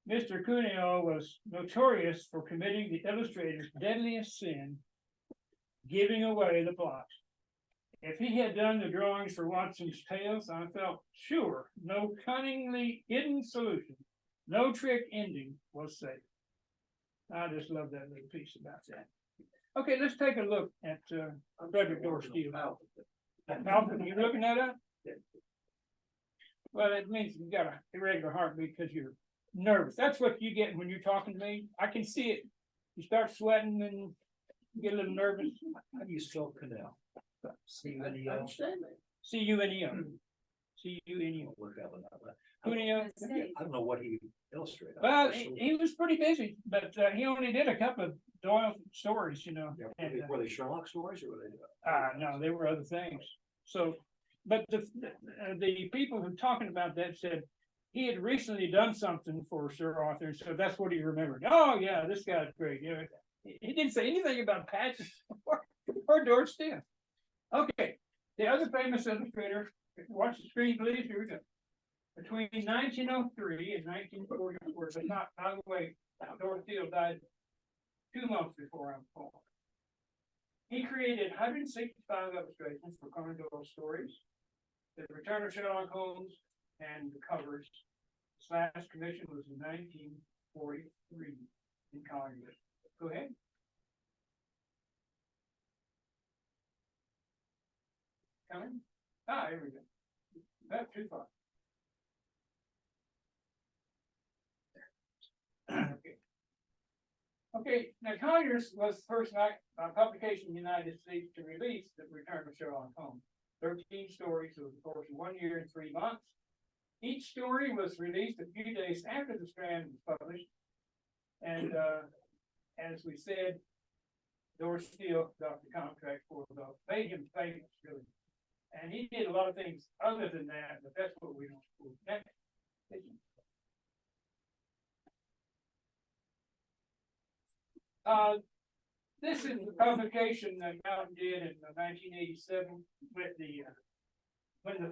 Mr. Cuneo was notorious for committing the illustrator's deadliest sin, giving away the plot. If he had done the drawings for Watson's Tales, I felt sure no cunningly hidden solution, no trick ending was safe. I just love that little piece about that. Okay, let's take a look at Frederick Doris Steele. Alfred, you looking that up? Well, it means you got a irregular heartbeat because you're nervous. That's what you get when you're talking to me. I can see it. You start sweating and you get a little nervous. How do you spell canal? C-U-N-E-O. C-U-N-E-O. C-U-N-E-O. Look up that. Cuneo. I don't know what he illustrated. Well, he was pretty busy, but he only did a couple of Doyle stories, you know. Yeah, And, were they Sherlock stories or were they? no, they were other things. So, but the people who talking about that said he had recently done something for Sir Arthur, so that's what he remembered. Oh yeah, this guy's great. You know, he didn't say anything about Paget or Doris Steele. Okay, the other famous illustrator. Watch the screen, please. Here we go. Between 1903 and 1944, but not, by the way, Doris Steele died 2 months before I was born. He created 165 illustrations for Conan Doyle stories, The Return of Sherlock Holmes, and the covers. His last commission was in 1943 in Congress. Go ahead. Coming? Ah, here we go. Not too far. Okay. Okay, now Conyers was the first publication in the United States to release The Return of Sherlock Holmes. 13 stories over the course of 1 year and 3 months. Each story was released a few days after the Strand was published. And as we said, Doris Steele got the contract for the made him famous, really. And he did a lot of things other than that, but that's what we don't do. Next. This is the publication that Mountain did in 1987 with the when the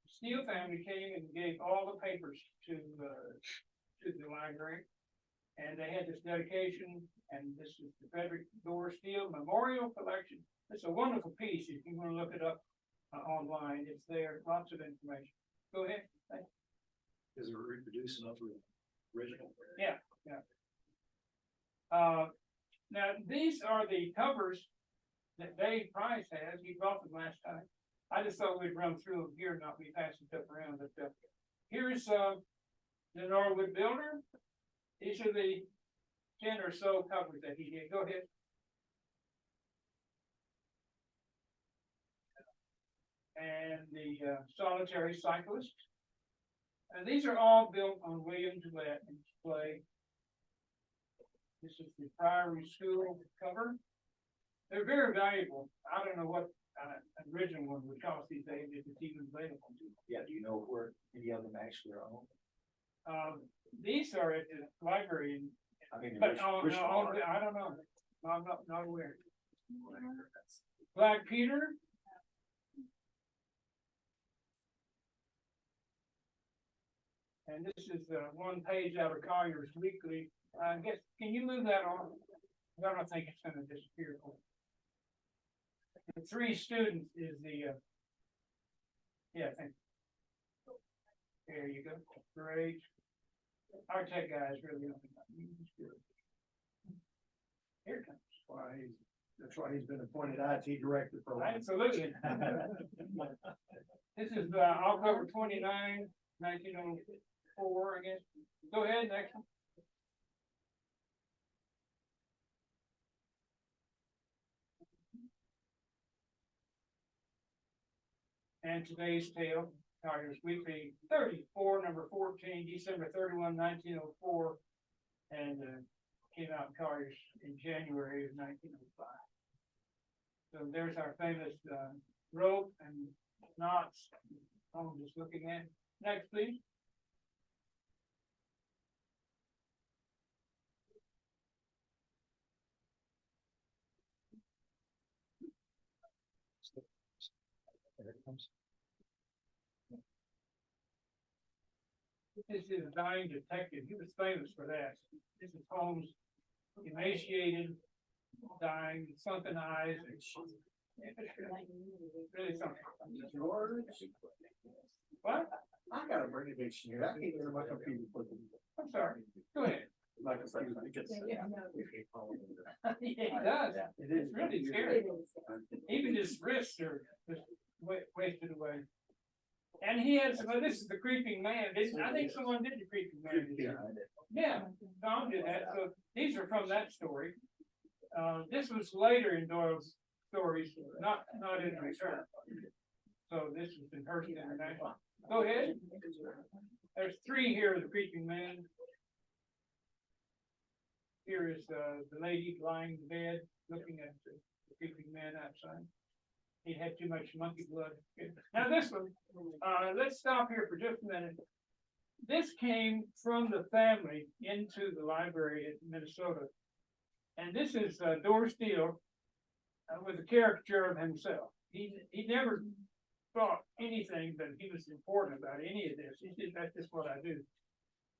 Steele family came and gave all the papers to the library, and they had this dedication, and this is the Frederick Doris Steele Memorial Collection. It's a wonderful piece. If you want to look it up online, it's there. Lots of information. Go ahead. Is it reproducing of the original? Yeah, yeah. Now these are the covers that Dave Price has. He brought them last time. I just thought we'd run through them here and not be passing stuff around. But here's the Norwood Builder. These are the 10 or so covers that he did. Go ahead. And the Solitary Cyclist. And these are all built on William Gillette and display. This is the Priory School cover. They're very valuable. I don't know what an original one would cost these days if it's even available. Yeah, do you know where any of them actually are owned? These are at the library. I mean, But I don't know. I'm not aware. Black Peter. And this is one page out of Collier's Weekly. I guess, can you move that on? I don't think it's gonna disappear. The Three Students is the, yeah, I think. There you go. Great. Our tech guy is really nothing. Here it comes. That's why he's been appointed IT director for a while. Absolutely. This is October 29, 1906. 1904, I guess. Go ahead, next one. And today's tale, Collier's Weekly 34, number 14, December 31, 1904, and came out in Collier's in January of 1905. So there's our famous rope and knots. I'm just looking at. Next, please. There it comes. This is a dying detective. He was famous for that. This is Holmes, emaciated, dying, sunken eyes. Really something. What? I gotta bring a dictionary. I can't hear my computer. I'm sorry. Go ahead. My computer gets- Yeah, it does. It's really scary. Even his wrists are just wasted away. And he had some, this is the creeping man. I think someone did the creeping man. Yeah, Tom did that. So these are from that story. This was later in Doyle's stories, not in return. So this was in Hearst International. Go ahead. There's 3 here of the creeping man. Here is the lady lying in bed, looking at the creeping man outside. He had too much monkey blood. Now this one, let's stop here for just a minute. This came from the family into the library in Minnesota. And this is Doris Steele with a caricature of himself. He never thought anything that he was important about any of this. He said, that's just what I do.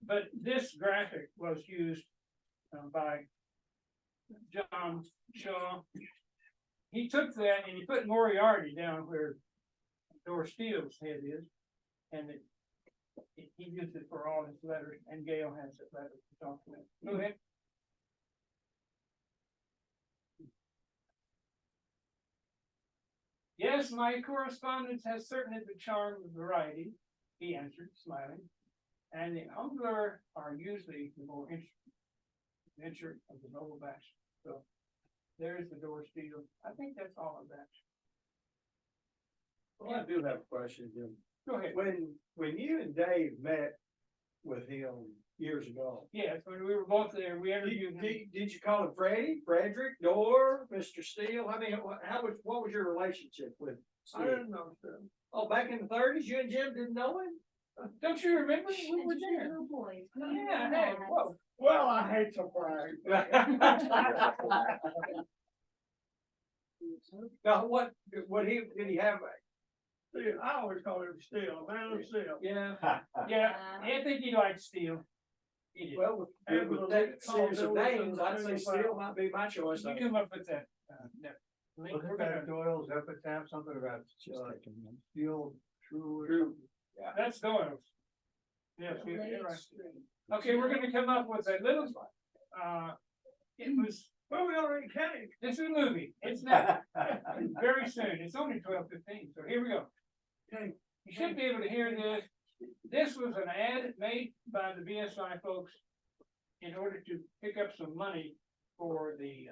But this graphic was used by John Shaw. He took that and he put Moriarty down where Doris Steele's head is, and he used it for all his letters, and Gail has that letter to talk about. Go ahead. Yes, my correspondence has certainly the charm of variety, he answered, smiling, and the humbler are usually the more interesting nature of the noble batch. So there's the Doris Steele. I think that's all of that. Well, I do have a question, Jim. Go ahead. When you and Dave met with him years ago, Yes, when we were both there, we interviewed him. did you call him Freddie, Frederick, Dor, Mr. Steele? I mean, what was your relationship with I Steele? don't know, sir. Oh, back in the 30s, you and Jim didn't know him? Don't you remember? We were there. Little boys. Yeah, hey, whoa. Well, I hate to brag. Now, what did he have? I always call him Steele, man of Steele. Yeah, Uh, yeah, I think he liked Steele. He did. Well, with that series of names, I'd say Steele might be my choice. You come up with that. Link. Look at Doyle's epitaph, something about Just taking them. steel, true. True. That's Doyle's. Yes, you're right. Okay, we're gonna come up with a little, it was, well, we already came. This is a movie. It's not, very soon. It's only 12:15, so here we go. Okay, you should be able to hear this. This was an ad made by the BSI folks in order to pick up some money for the,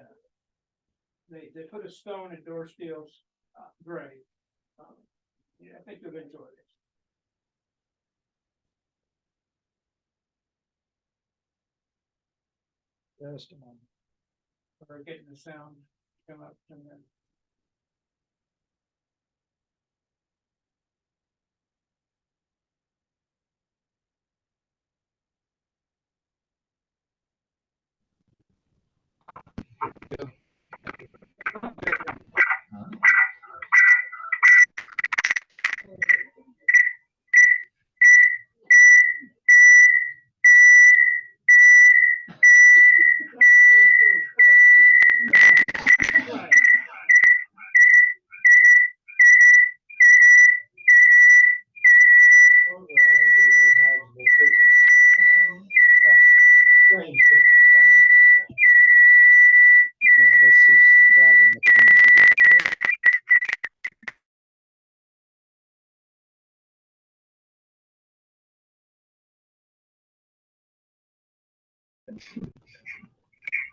they put a stone in Doris Steele's grave. Yeah, I think you'll enjoy this. Just a moment. We're getting the sound come up and then.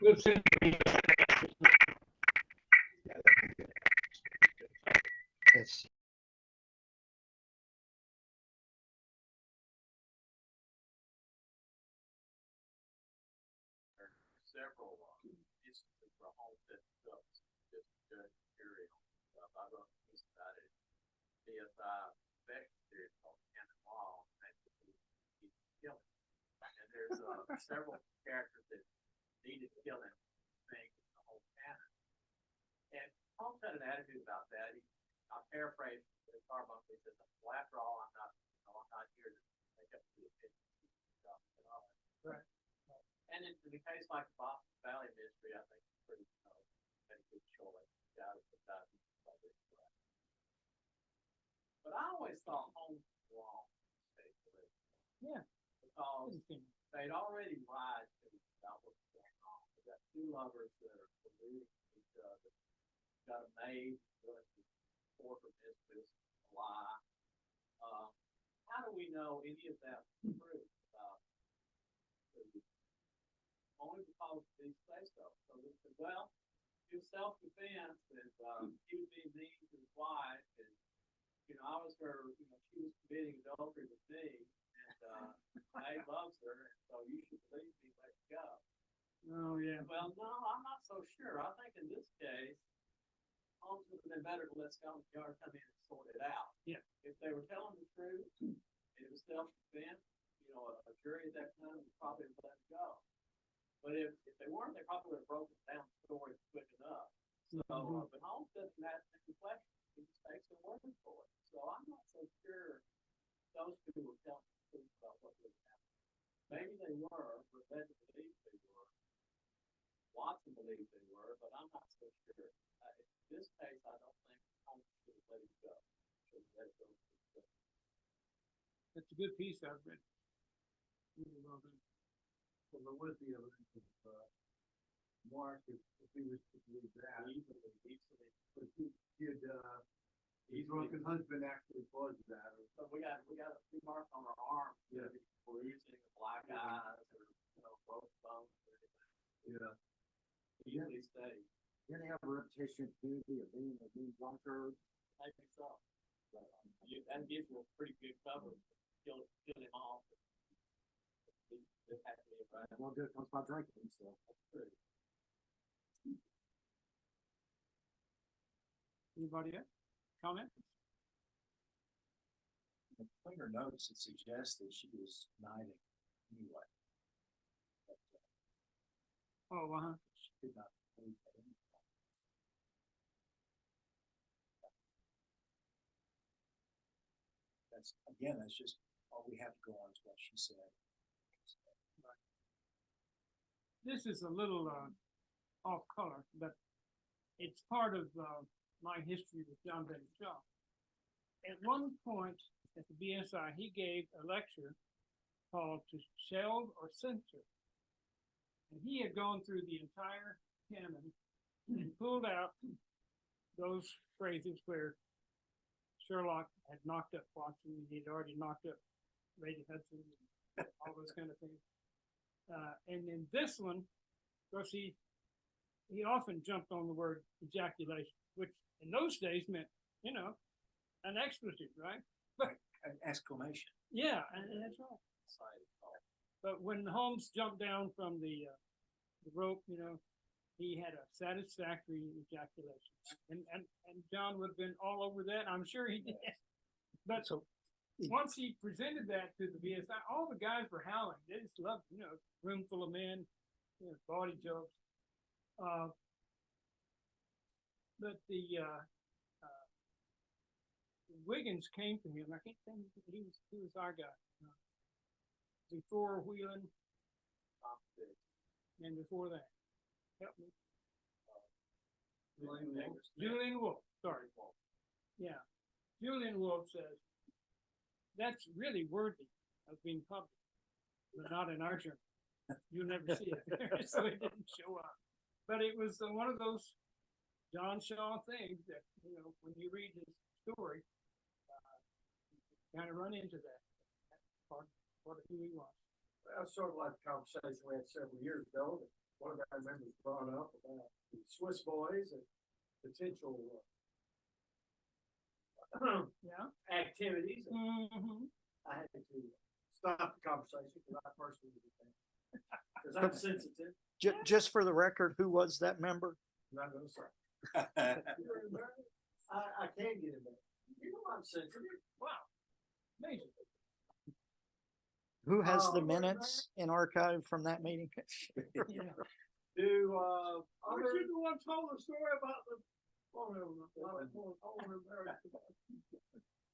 We'll send It's Several instances where homes that just good material. I wrote a piece about it. BSI Member theory called Cannon Law. He's killing. And there's several characters that needed killing things in the whole canon. And Holmes had an attitude about that. I paraphrase the Carbon. He says, "Well, after all, I'm not here to make up the opinion." Right. And in the case like the Boston Valley Mystery, I think it's pretty, pretty good choice. But I always thought Holmes was wrong. Yeah. Because they'd already lied to us about what's going on. We got two lovers that are colluding with each other. Got a maid doing for her mistress, a lie. How do we know any of that was true? Only because these say so. So they said, well, in self-defense, and he was being mean to his wife, and I was her, she was committing adultery with me, and I loves her, and so you should believe me, let's go. Oh, yeah. Well, no, I'm not so sure. I think in this case, Holmes would have been better to let Scotland Yard come in and sort it out. Yeah. If they were telling the truth, and it was self-defense, a jury at that time would probably have let it go. But if they weren't, they probably would have broken down the story quick enough. So, but Holmes doesn't ask any questions. He just takes their word for it. So I'm not so sure those two were telling the truth about what really happened. Maybe they were, but led to believe they were. Watson believed they were, but I'm not so sure. In this case, I don't think Holmes should have let it go. Should have let it go. That's a good piece I've read. Really well done. Well, there was the evidence of, Mark, if he was to believe that. Easily. But his drunken husband actually was that. So we got a few marks on our arm. Yeah. We're using black eyes or, broken bones or anything. Yeah. Usually stay. Didn't they have a reputation too, of being drunkard? Maybe so. But, that gives you a pretty good cover. Kill him off. Right? Well, good, comes by drinking, so. That's true. Anybody else? Comment? The cleaner notes, it suggests that she was knighting anyway. But, Oh, she did not believe that anyway. That's just all we have to go on is what she said. this is a little off color, but it's part of my history with John Bennett Shaw. At one point at the BSI, he gave a lecture called "To Shelve or Censor," and he had gone through the entire canon and pulled out those phrases where Sherlock had knocked up Watson, he'd already knocked up Lady Hudson, and all those kind of things. And in this one, of course, he often jumped on the word ejaculation, which in those days meant, an expletive, right? But An exclamation. yeah, and that's right. But when Holmes jumped down from the rope, he had a satisfactory ejaculation, and John would have been all over that. I'm sure he did. But so once he presented that to the BSI, all the guys were howling. They just loved, room full of men, bawdy jokes. But the Wiggins came to him. I can't think. He was our guy before Whelan, and before that. Help me. Julian Wolfe. Sorry. Yeah. Julian Wolfe says that's really worthy of being published, but not in our journal. You'll never see it. So it didn't show up. But it was one of those John Shaw things that, when you read his story, you kind of run into that. That's part of who he was. That's sort of like the conversation we had several years ago, that one of our members brought up about the Swiss boys and potential Yeah. activities. And Mhm. I had to stop the conversation because I personally did that. Because I'm sensitive, Just for the record, who was that member? I'm not gonna say. I can get in there. You know I'm sensitive. Wow. Amazing. Who has the Oh, minutes in archive from that meeting? Do, Aren't other, you the one told the story about the?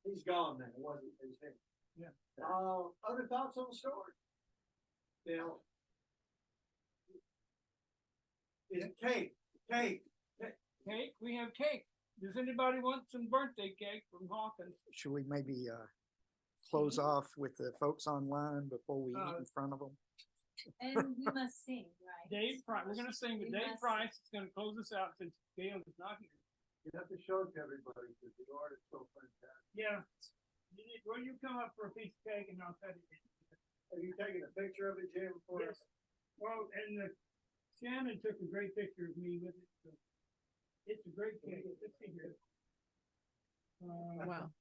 he's gone now, wasn't he? He's here. Yeah. Other thoughts on the story? Now. Is it cake? Cake, we have cake. Does anybody want some birthday cake from Hawkins? Should we maybe close off with the folks online before we eat in front of them? And we must sing, right? Dave Price, we're gonna sing with We Dave must- Price, is gonna close us out since Gail is not here. You have to show it to everybody because the art is so fantastic. Yeah. Will you come up for a piece of cake and I'll cut it? Have you taken a picture of it, Jim? For Yes. Well, and Shannon took a great picture of me with it, so. It's a great cake, let's see here. Wow.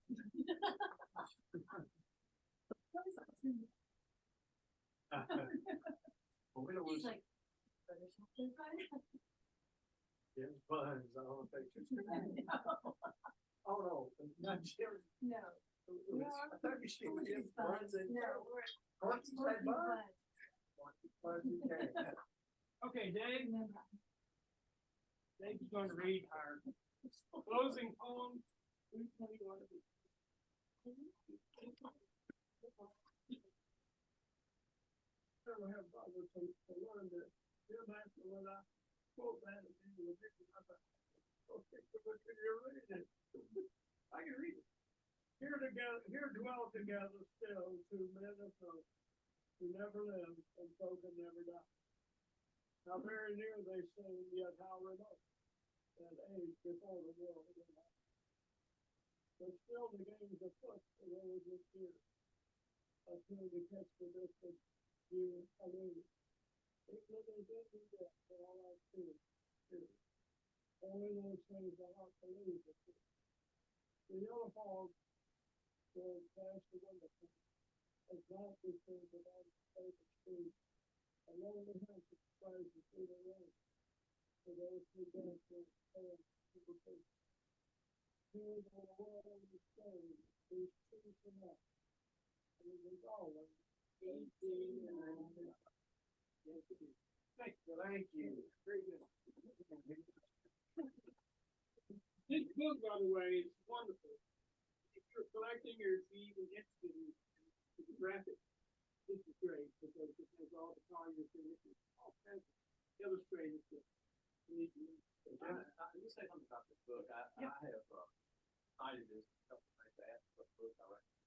Well, we don't He's lose like. "Better something, right?" Jim's buns on the pictures. Oh, no, not Jim. No. I thought you said Jim's buns and. No, What's that bun? Buns and cake. Okay, Dave, Dave's going to read our closing poem. I can read it. Here together, here dwell together still two men of hope, who never live and so can never die. How very near they seem, yet how remote, that age before the world was not. But still the game's afoot for those who fear, until we catch the distant view alone. It living dead and death for all our fear. Only those things the heart believes in. The yellow fog will past the window, as not this thing without its favorite street. Alone the house is surprised to see the rain, for those who dance will stand to the face. Here the world on the stone is true to not, and it is always 18 and Thank you. Thank you. Very good. This book, by the way, is wonderful. If you're collecting or if you even interested in graphics, this is great because it has all the colors and it is all kinds of illustrated stuff. You say something about this book. I have cited this a couple of times. I asked what book I recommend.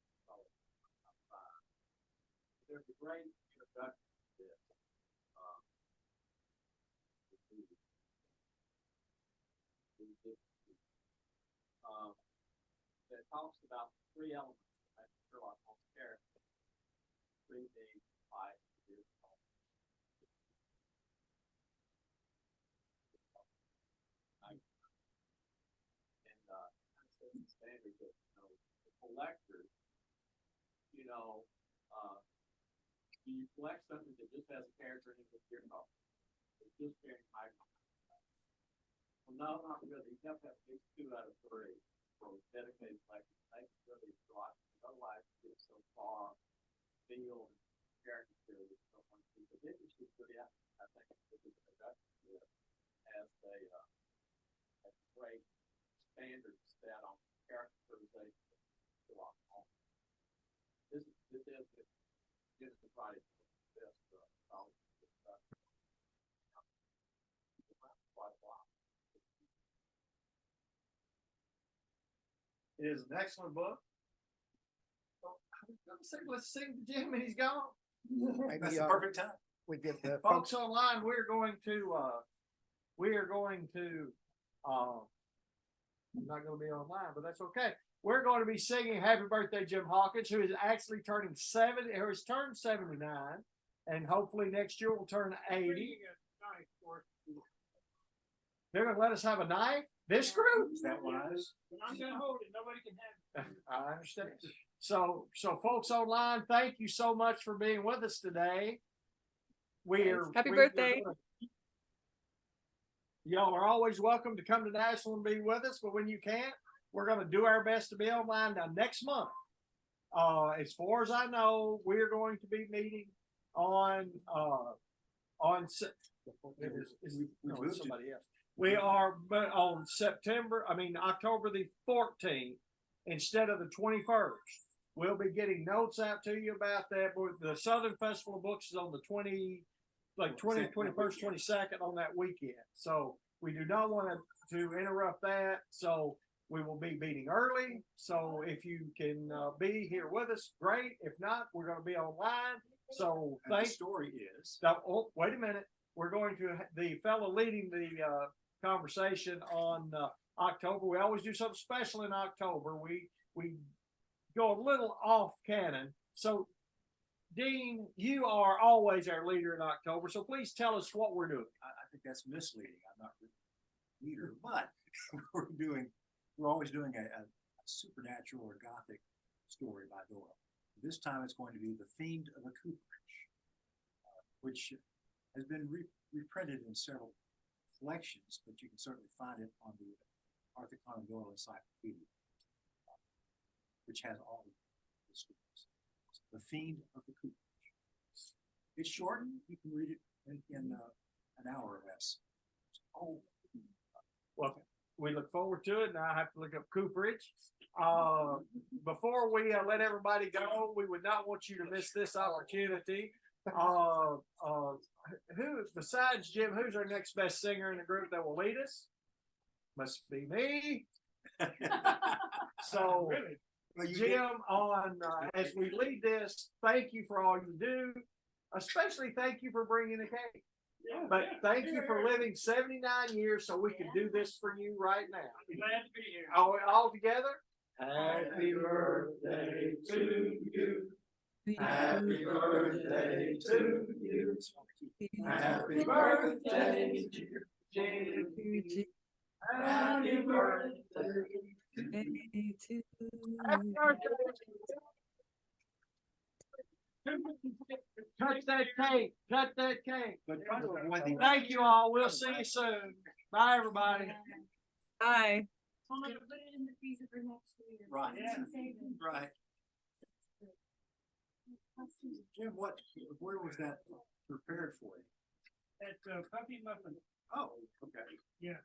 There's a great introduction to this. That talks about three elements that Sherlock Holmes character. 3 days, 5 years old. And standard that, the collectors, you collect something that just has a character in it with your name. It's just very high. Well, no, not really. You have to have at least 2 out of 3 for dedicated collectors. They can really draw. Otherwise, you get so far feel and character with someone who's interested in it. I think it's a good introduction to it as a great standard set on characterization of Sherlock Holmes. This is the Friday best college stuff. Quite a while. It is an excellent book. Well, I was gonna say, let's sing to Jim and he's gone. Maybe, That's the perfect time. we give the Folks folks, online, we're going to, I'm not gonna be online, but that's okay. We're going to be singing Happy Birthday, Jim Hawkins, who is actually turning 70, or has turned 79. and hopefully next year we'll turn 80. They're gonna let us have a knife? This group? Is that wise? I'm gonna hold it, nobody can have it. I understand. So folks online, thank you so much for being with us today. Happy birthday. Y'all are always welcome to come to Nashville and be with us, but when you can't, we're gonna do our best to be online now next month. As far as I know, we're going to be meeting on somebody else. We are, but on October the 14th, instead of the 21st. We'll be getting notes out to you about that. The Southern Festival of Books is on the 21st, 22nd on that weekend. So we do not want to interrupt that. So we will be meeting early. So if you can be here with us, great. If not, we're going to be online. So The story is. Oh, wait a minute. We're going to, the fellow leading the conversation on October. We always do something special in October. We go a little off canon. So Dean, you are always our leader in October. So please tell us what we're doing. I think that's misleading. I'm not the leader, but we're always doing a supernatural or gothic story by Doyle. This time it's going to be The Fiend of a Cooperage, which has been reprinted in several collections, but you can certainly find it on the Arthur Conan Doyle Encyclopedia, which has all the stories. The Fiend of the Cooperage. It's short. You can read it in an hour or less. Oh, Well, we look forward to it. Now I have to look up Cooperage. Before we let everybody go, we would not want you to miss this opportunity. Who, besides Jim, who's our next best singer in the group that will lead us? Must be me. So, Jim, as we lead this, thank you for all you do. Especially thank you for bringing the cake. But thank you for living 79 years so we can do this for you right now. Glad to be here. All together. Happy birthday to you. Happy birthday to you. Happy birthday, dear Jim. Happy birthday to you. Happy birthday. Cut that cake. Cut that cake. Thank you all. We'll see you soon. Bye, everybody. Bye. I'm gonna put it in the freezer for next year. Right. And save it. right. Jim, where was that prepared for you? At Puppy Muffin. Oh, okay. Yeah.